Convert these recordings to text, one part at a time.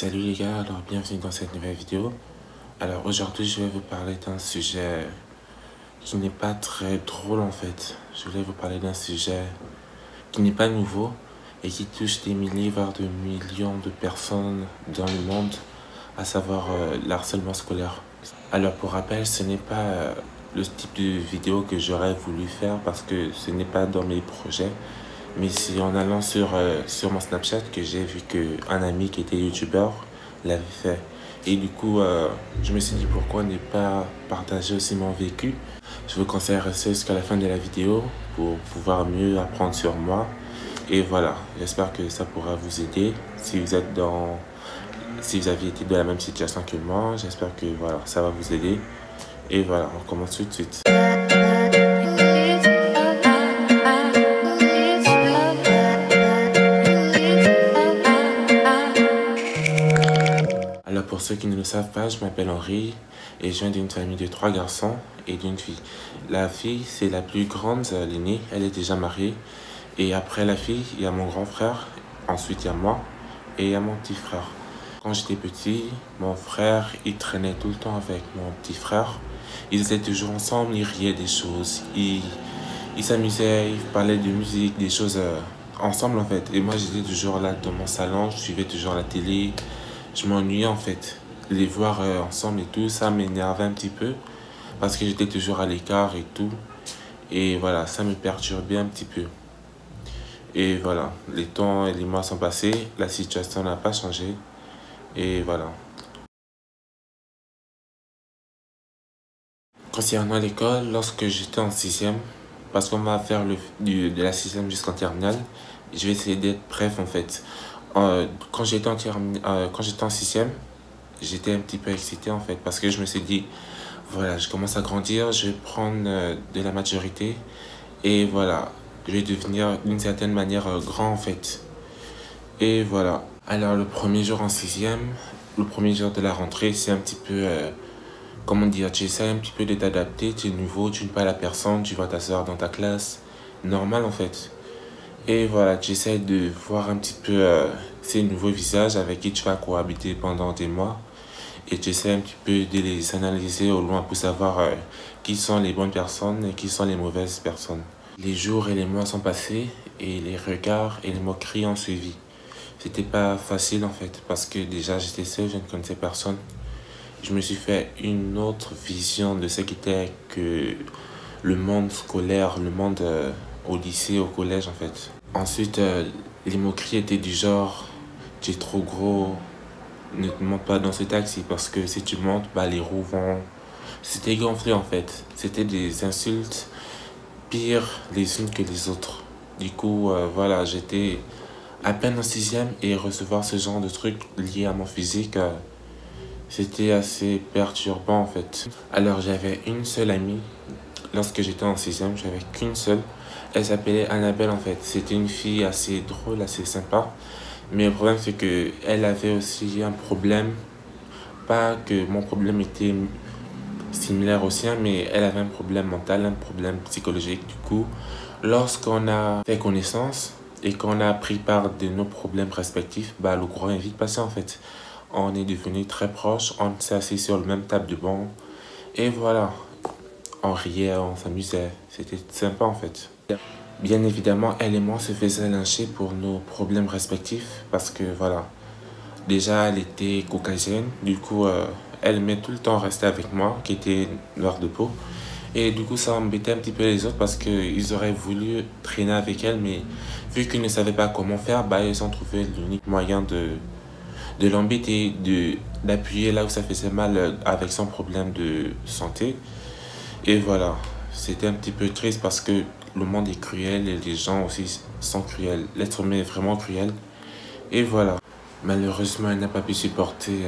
Salut les gars, alors bienvenue dans cette nouvelle vidéo. Alors aujourd'hui je vais vous parler d'un sujet qui n'est pas très drôle en fait. Je voulais vous parler d'un sujet qui n'est pas nouveau et qui touche des milliers voire de millions de personnes dans le monde, à savoir l'harcèlement scolaire. Alors pour rappel, ce n'est pas le type de vidéo que j'aurais voulu faire parce que ce n'est pas dans mes projets. Mais c'est en allant sur mon Snapchat que j'ai vu qu'un ami qui était youtubeur l'avait fait. Et du coup, je me suis dit pourquoi ne pas partager aussi mon vécu. Je vous conseille de rester jusqu'à la fin de la vidéo pour pouvoir mieux apprendre sur moi. Et voilà, j'espère que ça pourra vous aider si vous êtes si vous aviez été dans la même situation que moi. J'espère que voilà, ça va vous aider. Et voilà, on commence tout de suite. Alors pour ceux qui ne le savent pas, je m'appelle Henri et je viens d'une famille de 3 garçons et d'une fille. La fille, c'est la plus grande, l'aînée, elle est déjà mariée. Et après la fille, il y a mon grand frère, ensuite il y a moi et il y a mon petit frère. Quand j'étais petit, mon frère, il traînait tout le temps avec mon petit frère. Ils étaient toujours ensemble, ils riaient des choses, ils s'amusaient, ils parlaient de musique, des choses ensemble en fait. Et moi j'étais toujours là dans mon salon, je suivais toujours la télé. Je m'ennuyais en fait. Les voir ensemble et tout, ça m'énervait un petit peu parce que j'étais toujours à l'écart et tout. Et voilà, ça me perturbait un petit peu. Et voilà, les temps et les mois sont passés, la situation n'a pas changé. Et voilà. Concernant l'école, lorsque j'étais en 6e, parce qu'on va faire de la 6e jusqu'en terminale, je vais essayer d'être bref en fait. Quand j'étais en 6e, j'étais un petit peu excité en fait parce que je me suis dit, voilà, je commence à grandir, je vais prendre de la maturité et voilà, je vais devenir d'une certaine manière grand en fait. Et voilà. Alors le premier jour en 6e, le premier jour de la rentrée, c'est un petit peu, comment dire, tu essaies un petit peu de t'adapter, tu es nouveau, tu n'es pas la personne, tu vas t'asseoir dans ta classe, normal en fait. Et voilà, tu essaies de voir un petit peu ces nouveaux visages avec qui tu vas cohabiter pendant des mois. Et tu essaies un petit peu de les analyser au loin pour savoir qui sont les bonnes personnes et qui sont les mauvaises personnes. Les jours et les mois sont passés et les regards et les moqueries ont suivi. C'était pas facile en fait parce que déjà j'étais seul, je ne connaissais personne. Je me suis fait une autre vision de ce qu'était que le monde scolaire, le monde au lycée, au collège en fait. Ensuite, les moqueries étaient du genre, tu es trop gros, ne te monte pas dans ce taxi parce que si tu montes, bah, les roues vont... C'était gonflé en fait. C'était des insultes pires les unes que les autres. Du coup, voilà, j'étais à peine en 6e et recevoir ce genre de trucs liés à mon physique, c'était assez perturbant en fait. Alors j'avais une seule amie. Lorsque j'étais en 6e, j'avais qu'une seule. Elle s'appelait Annabelle en fait. C'était une fille assez drôle, assez sympa. Mais le problème c'est que elle avait aussi un problème. Pas que mon problème était similaire au sien, mais elle avait un problème mental, un problème psychologique. Du coup, lorsqu'on a fait connaissance et qu'on a pris part de nos problèmes respectifs, bah, le courant est vite passé en fait. On est devenus très proches, on s'est assis sur le même table de banc. Et voilà, on riait, on s'amusait. C'était sympa en fait. Bien évidemment, elle et moi se faisaient lyncher pour nos problèmes respectifs parce que voilà, déjà elle était caucasienne, du coup elle aimait tout le temps rester avec moi qui était noire de peau. Et du coup ça embêtait un petit peu les autres parce qu'ils auraient voulu traîner avec elle, mais vu qu'ils ne savaient pas comment faire, bah ils ont trouvé l'unique moyen de l'embêter, d'appuyer là où ça faisait mal avec son problème de santé. Et voilà, c'était un petit peu triste parce que le monde est cruel et les gens aussi sont cruels. L'être humain est vraiment cruel. Et voilà. Malheureusement, elle n'a pas pu supporter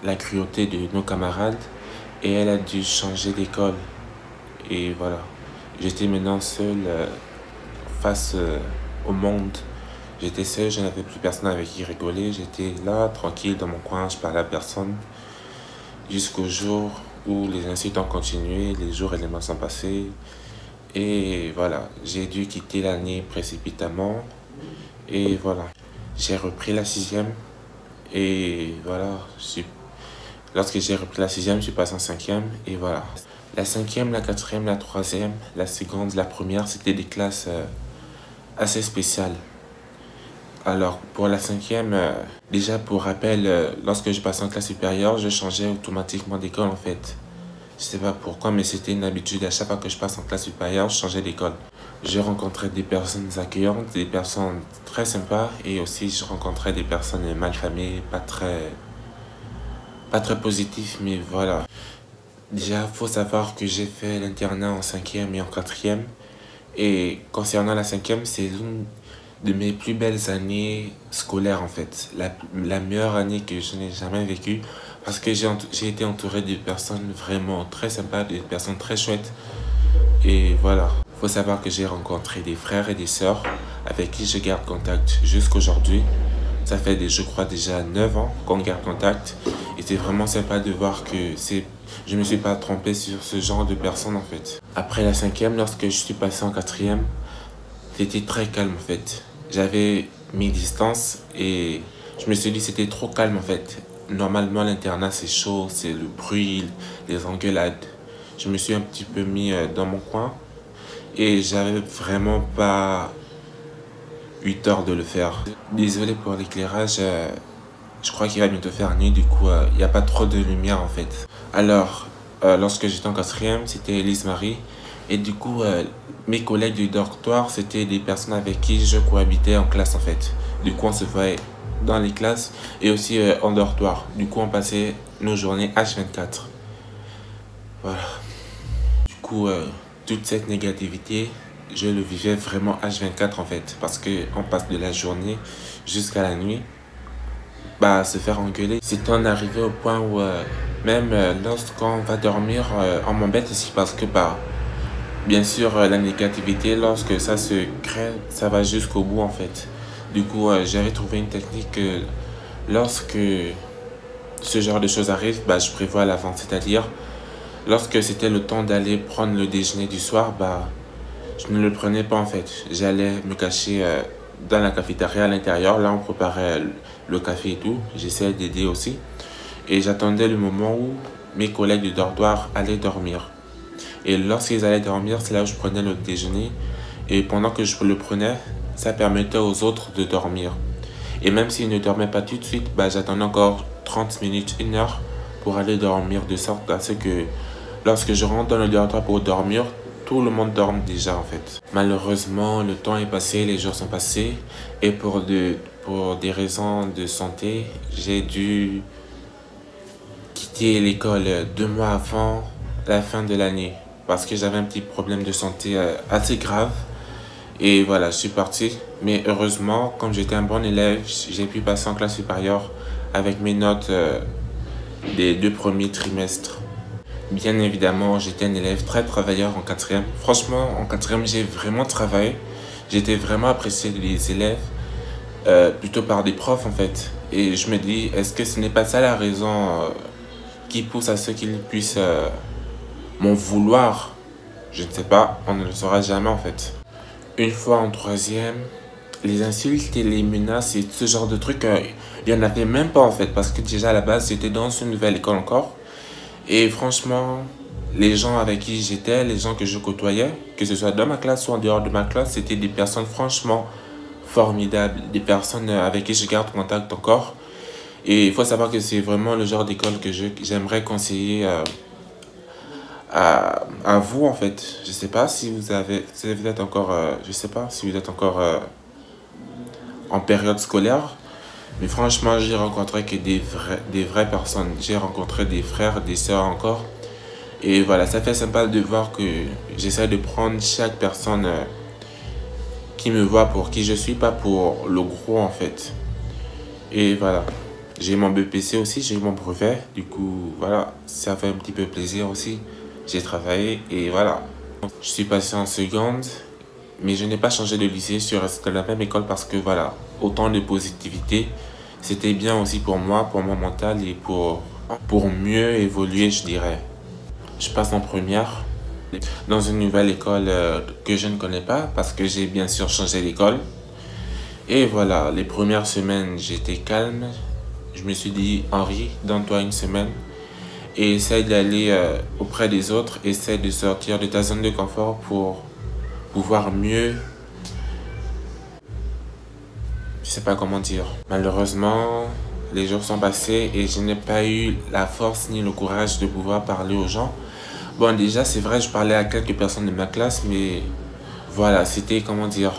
la cruauté de nos camarades et elle a dû changer d'école. Et voilà. J'étais maintenant seul face au monde. J'étais seul, je n'avais plus personne avec qui rigoler. J'étais là, tranquille, dans mon coin, je parlais à personne. Jusqu'au jour où les insultes ont continué, les jours et les mois sont passés. Et voilà, j'ai dû quitter l'année précipitamment. Et voilà, j'ai repris la 6e. Et voilà, lorsque j'ai repris la sixième, je suis passé en cinquième. Et voilà. La cinquième, la quatrième, la troisième, la seconde, la première, c'était des classes assez spéciales. Alors, pour la cinquième, déjà pour rappel, lorsque je passais en classe supérieure, je changeais automatiquement d'école en fait. Je sais pas pourquoi, mais c'était une habitude. À chaque fois que je passe en classe supérieure, je changeais d'école. Je rencontrais des personnes accueillantes, des personnes très sympas, et aussi je rencontrais des personnes malfamées, pas très positives, mais voilà. Déjà, faut savoir que j'ai fait l'internat en cinquième et en quatrième. Et concernant la cinquième, c'est l'une de mes plus belles années scolaires en fait. La meilleure année que je n'ai jamais vécue. Parce que j'ai été entouré de personnes vraiment très sympas, de personnes très chouettes. Et voilà. Faut savoir que j'ai rencontré des frères et des sœurs avec qui je garde contact jusqu'aujourd'hui. Ça fait, je crois, déjà 9 ans qu'on garde contact. Et c'est vraiment sympa de voir que je ne me suis pas trompé sur ce genre de personnes en fait. Après la cinquième, lorsque je suis passé en quatrième, c'était très calme en fait. J'avais mes distances et je me suis dit c'était trop calme en fait. Normalement l'internat c'est chaud, c'est le bruit, les engueulades. Je me suis un petit peu mis dans mon coin et j'avais vraiment pas eu tort de le faire. Désolé pour l'éclairage, je crois qu'il va bientôt faire nuit, du coup il n'y a pas trop de lumière en fait. Alors, lorsque j'étais en quatrième, c'était Elise Marie. Et du coup, mes collègues du dortoir, c'était des personnes avec qui je cohabitais en classe en fait. Du coup, on se voyait dans les classes et aussi en dortoir. Du coup, on passait nos journées H24. Voilà. Du coup, toute cette négativité, je le vivais vraiment H24 en fait. Parce qu'on passe de la journée jusqu'à la nuit. Bah, se faire engueuler. C'est en arrivé au point où même lorsqu'on va dormir, on m'embête aussi parce que bah, bien sûr, la négativité, lorsque ça se crée, ça va jusqu'au bout en fait. Du coup, j'avais trouvé une technique que lorsque ce genre de choses arrive, bah, je prévois à l'avance. C'est-à-dire, lorsque c'était le temps d'aller prendre le déjeuner du soir, bah, je ne le prenais pas en fait. J'allais me cacher dans la cafétéria à l'intérieur. Là, on préparait le café et tout. J'essayais d'aider aussi. Et j'attendais le moment où mes collègues du dortoir allaient dormir. Et lorsqu'ils allaient dormir, c'est là où je prenais le déjeuner. Et pendant que je le prenais, ça permettait aux autres de dormir. Et même s'ils ne dormaient pas tout de suite, bah, j'attendais encore 30 minutes, 1 heure pour aller dormir. De sorte à ce que lorsque je rentre dans le dortoir pour dormir, tout le monde dorme déjà en fait. Malheureusement, le temps est passé, les jours sont passés. Et pour des raisons de santé, j'ai dû quitter l'école 2 mois avant la fin de l'année. Parce que j'avais un petit problème de santé assez grave. Et voilà, je suis parti. Mais heureusement, comme j'étais un bon élève, j'ai pu passer en classe supérieure avec mes notes des 2 premiers trimestres. Bien évidemment, j'étais un élève très travailleur en quatrième. Franchement, en quatrième, j'ai vraiment travaillé. J'étais vraiment apprécié des élèves, plutôt par des profs en fait. Et je me dis, est-ce que ce n'est pas ça la raison qui pousse à ce qu'ils puissent m'en vouloir? Je ne sais pas, on ne le saura jamais en fait. Une fois en troisième, les insultes et les menaces et ce genre de trucs, il n'y en avait même pas en fait. Parce que déjà à la base, j'étais dans une nouvelle école encore. Et franchement, les gens avec qui j'étais, les gens que je côtoyais, que ce soit dans ma classe ou en dehors de ma classe, c'était des personnes franchement formidables. Des personnes avec qui je garde contact encore. Et il faut savoir que c'est vraiment le genre d'école que j'aimerais conseiller à vous en fait. Je sais pas si vous êtes encore, je sais pas si vous êtes encore en période scolaire, mais franchement j'ai rencontré que des vraies personnes. J'ai rencontré des frères, des sœurs encore, et voilà, ça fait sympa de voir que j'essaie de prendre chaque personne qui me voit pour qui je suis, pas pour le gros en fait. Et voilà, j'ai mon BPC aussi, j'ai mon brevet, du coup voilà, ça fait un petit peu plaisir aussi. J'ai travaillé et voilà. Je suis passé en seconde, mais je n'ai pas changé de lycée, je suis resté dans la même école parce que voilà, autant de positivité, c'était bien aussi pour moi, pour mon mental et pour mieux évoluer, je dirais. Je passe en première dans une nouvelle école que je ne connais pas parce que j'ai bien sûr changé d'école. Et voilà, les premières semaines, j'étais calme. je me suis dit, Henri, donne-toi une semaine et essaye d'aller auprès des autres, essaye de sortir de ta zone de confort pour pouvoir mieux, je sais pas comment dire. Malheureusement, les jours sont passés et je n'ai pas eu la force ni le courage de pouvoir parler aux gens. Bon, déjà, c'est vrai, je parlais à quelques personnes de ma classe, mais voilà, c'était, comment dire,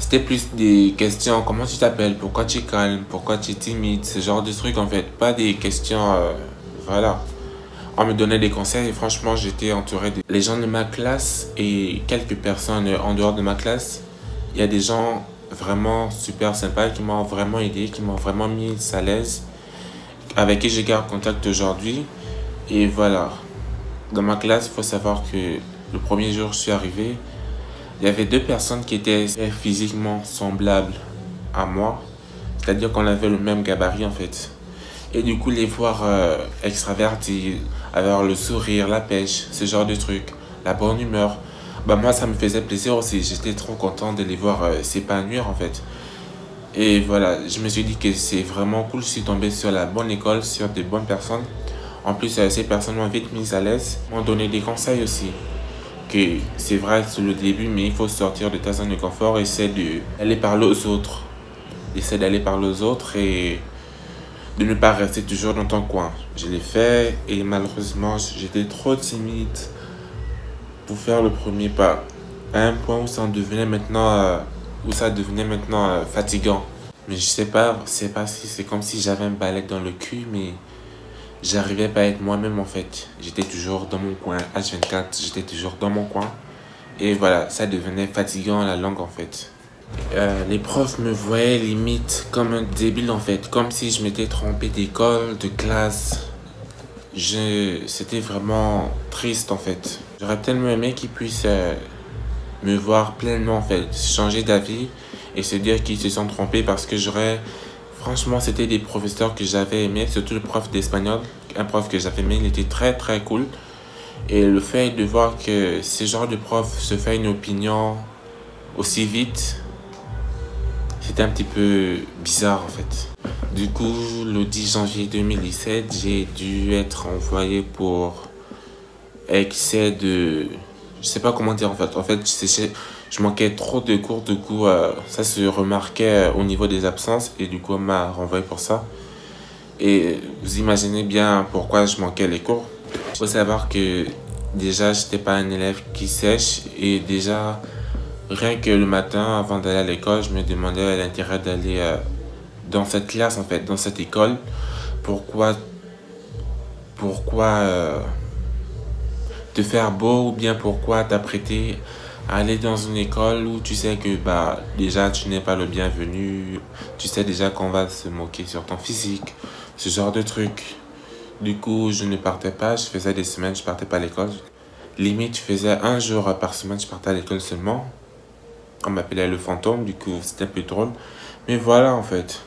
c'était plus des questions, comment tu t'appelles, pourquoi tu es calme, pourquoi tu es timide, ce genre de trucs en fait, pas des questions, voilà. On me donnait des conseils et franchement, j'étais entouré de les gens de ma classe et quelques personnes en dehors de ma classe. Il y a des gens vraiment super sympas qui m'ont vraiment aidé, qui m'ont vraiment mis à l'aise, avec qui je garde contact aujourd'hui. Et voilà, dans ma classe, il faut savoir que le premier jour où je suis arrivé, il y avait deux personnes qui étaient physiquement semblables à moi, c'est-à-dire qu'on avait le même gabarit en fait. Et du coup, les voir extravertis, avoir le sourire, la pêche, ce genre de trucs, la bonne humeur, bah moi ça me faisait plaisir aussi. J'étais trop content de les voir s'épanouir en fait. Et voilà, je me suis dit que c'est vraiment cool, je suis tombé sur la bonne école, sur des bonnes personnes. En plus, ces personnes m'ont vite mis à l'aise, m'ont donné des conseils aussi. Que c'est vrai, c'est le début, mais il faut sortir de ta zone de confort, essayer d'aller parler aux autres. Essayer d'aller parler aux autres et de ne pas rester toujours dans ton coin. Je l'ai fait et malheureusement, j'étais trop timide pour faire le premier pas. À un point où ça devenait maintenant, fatigant. Mais je sais pas si c'est comme si j'avais un balai dans le cul, mais j'arrivais pas à être moi-même en fait. J'étais toujours dans mon coin. H24, j'étais toujours dans mon coin. Et voilà, ça devenait fatigant à la langue en fait. Les profs me voyaient limite comme un débile en fait. Comme si je m'étais trompé d'école, de classe. C'était vraiment triste en fait. J'aurais tellement aimé qu'ils puissent me voir pleinement en fait. Changer d'avis et se dire qu'ils se sont trompés parce que franchement, c'était des professeurs que j'avais aimés, surtout le prof d'espagnol. Un prof que j'avais aimé, il était très très cool. Et le fait de voir que ce genre de prof se fait une opinion aussi vite, c'était un petit peu bizarre en fait. Du coup, le 10 janvier 2017, j'ai dû être envoyé pour excès de... Je sais pas comment dire en fait. En fait, je manquais trop de cours. Du coup, ça se remarquait au niveau des absences. Et du coup, on m'a renvoyé pour ça. Et vous imaginez bien pourquoi je manquais les cours. Il faut savoir que déjà, j'étais pas un élève qui sèche. Et déjà, rien que le matin, avant d'aller à l'école, je me demandais l'intérêt d'aller dans cette classe, en fait, dans cette école. Pourquoi te faire beau ou bien pourquoi t'apprêter à aller dans une école où tu sais que bah déjà tu n'es pas le bienvenu, tu sais déjà qu'on va se moquer sur ton physique, ce genre de trucs. Du coup, je ne partais pas, je faisais des semaines, je partais pas à l'école. Limite, je faisais un jour par semaine, je partais à l'école seulement. On m'appelait le fantôme, du coup c'était un peu drôle. Mais voilà en fait,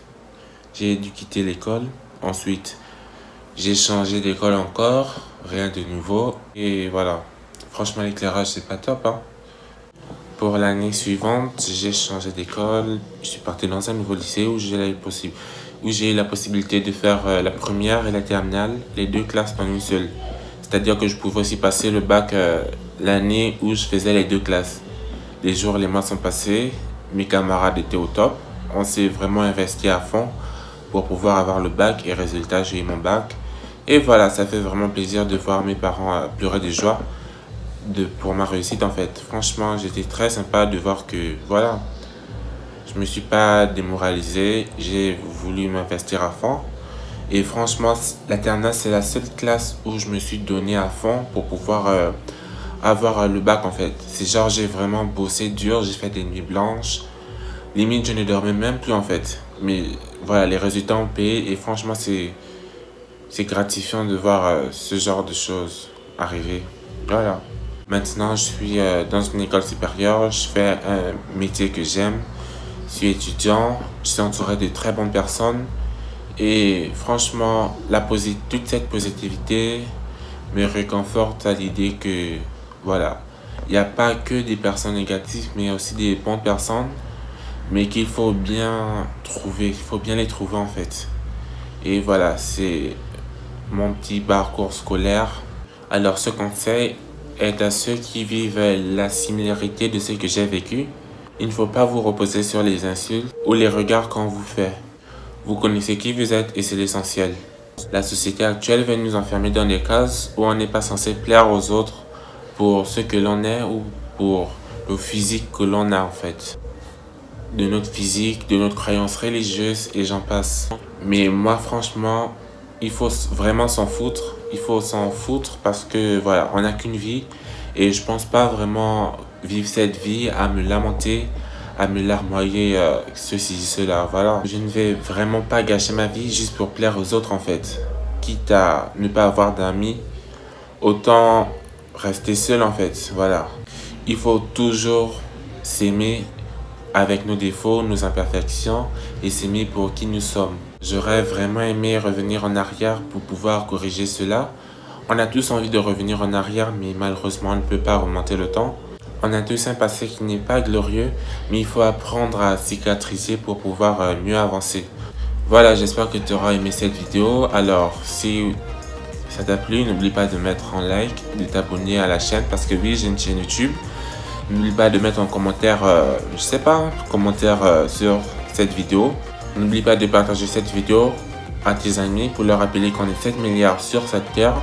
j'ai dû quitter l'école. Ensuite, j'ai changé d'école encore, rien de nouveau. Et voilà, franchement l'éclairage c'est pas top hein. Pour l'année suivante, j'ai changé d'école. Je suis parti dans un nouveau lycée où j'ai eu la possibilité de faire la première et la terminale, les deux classes en une seule. C'est-à-dire que je pouvais aussi passer le bac l'année où je faisais les deux classes. Les jours, les mois sont passés, mes camarades étaient au top. On s'est vraiment investi à fond pour pouvoir avoir le bac et résultat, j'ai eu mon bac. Et voilà, ça fait vraiment plaisir de voir mes parents pleurer de joie pour ma réussite en fait. Franchement, j'étais très sympa de voir que voilà, je me suis pas démoralisé, j'ai voulu m'investir à fond. Et franchement, la terminale, c'est la seule classe où je me suis donné à fond pour pouvoir avoir le bac en fait. C'est genre, j'ai vraiment bossé dur, j'ai fait des nuits blanches. Limite, je ne dormais même plus en fait. Mais voilà, les résultats ont payé et franchement, c'est gratifiant de voir ce genre de choses arriver. Voilà. Maintenant, je suis dans une école supérieure, je fais un métier que j'aime. Je suis étudiant, je suis entouré de très bonnes personnes. Et franchement, toute cette positivité me réconforte à l'idée que, voilà, il n'y a pas que des personnes négatives, mais aussi des bonnes personnes, mais qu'il faut bien trouver, il faut bien les trouver en fait. Et voilà, c'est mon petit parcours scolaire. Alors ce conseil est à ceux qui vivent la similarité de ce que j'ai vécu. Il ne faut pas vous reposer sur les insultes ou les regards qu'on vous fait. Vous connaissez qui vous êtes et c'est l'essentiel. La société actuelle veut nous enfermer dans des cases où on n'est pas censé plaire aux autres pour ce que l'on est ou pour le physique que l'on a en fait. De notre physique, de notre croyance religieuse et j'en passe. Mais moi franchement, il faut vraiment s'en foutre. Il faut s'en foutre parce que voilà, on n'a qu'une vie et je pense pas vraiment vivre cette vie à me lamenter, à me larmoyer, ceci, cela, voilà. Je ne vais vraiment pas gâcher ma vie juste pour plaire aux autres en fait. Quitte à ne pas avoir d'amis, autant rester seul en fait, voilà. Il faut toujours s'aimer avec nos défauts, nos imperfections et s'aimer pour qui nous sommes. J'aurais vraiment aimé revenir en arrière pour pouvoir corriger cela. On a tous envie de revenir en arrière, mais malheureusement, on ne peut pas remonter le temps. On a tous un passé qui n'est pas glorieux, mais il faut apprendre à cicatriser pour pouvoir mieux avancer. Voilà, j'espère que tu auras aimé cette vidéo. Alors, si ça t'a plu, n'oublie pas de mettre un like, de t'abonner à la chaîne, parce que oui, j'ai une chaîne YouTube. N'oublie pas de mettre un commentaire, je sais pas, un commentaire sur cette vidéo. N'oublie pas de partager cette vidéo à tes amis pour leur rappeler qu'on est 7 milliards sur cette terre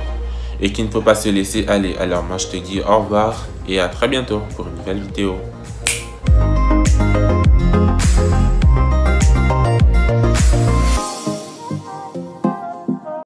et qu'il ne faut pas se laisser aller. Alors moi je te dis au revoir et à très bientôt pour une nouvelle vidéo.